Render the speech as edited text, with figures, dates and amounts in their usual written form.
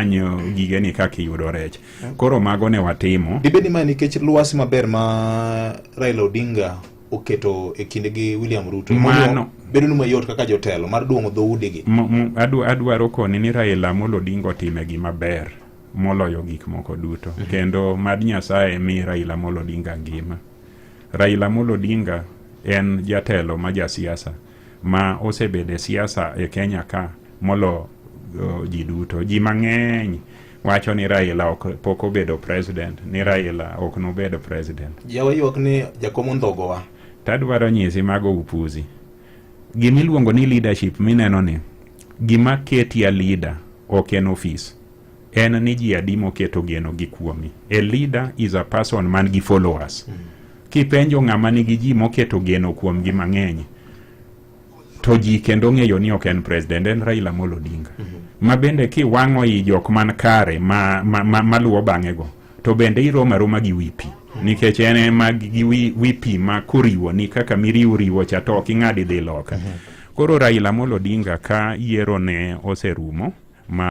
imanyo gige ni kaka iyudo rech. Koro mago ne watimo. Dibedi ma nikech luasi maber ma Raila Odinga oketo e kinde gi William Ruto. Mano bedo numa yot kaka jotelo mar duongo dhoudi. Adwaro koni ni Raila Amolo Odinga otime gima ber moloyo gik moko duto. Kendo mad Nyasaye mi Raila Amolo Odinga ngima. Raila Amolo Odinga en jatelo ma jasiasa ma osebede siasa e Kenya ka molo ji duto. Ji mang'eny wacho ni Raila pok obedo president, ni Raila ok nobedo president. Yawa ywak ni jakomo ndhogowa. Tadwaro nyisi mago upuzi. Gimiluongo ni leadership mineno ni gima ketia leader ok en office. En ni ji adimo keto geno gi kuomi. A leader is a person man gi followers. Kipenjo ng'ama nigi ji moketo geno kuom gi mang'eny, to ji kendo ng'eyo ni ok en president, en Raila Amolo Odinga. Ma bende kiwang'o i jok man kare maluwo bang'ego, to bende iroma roma gi wipi. Nikech en ma gi wipi ma kuriwo ni kaka miriwo cha to ok ing'adi dhi loka. Koro Raila Amolo Odinga ka yiero ne oserumo,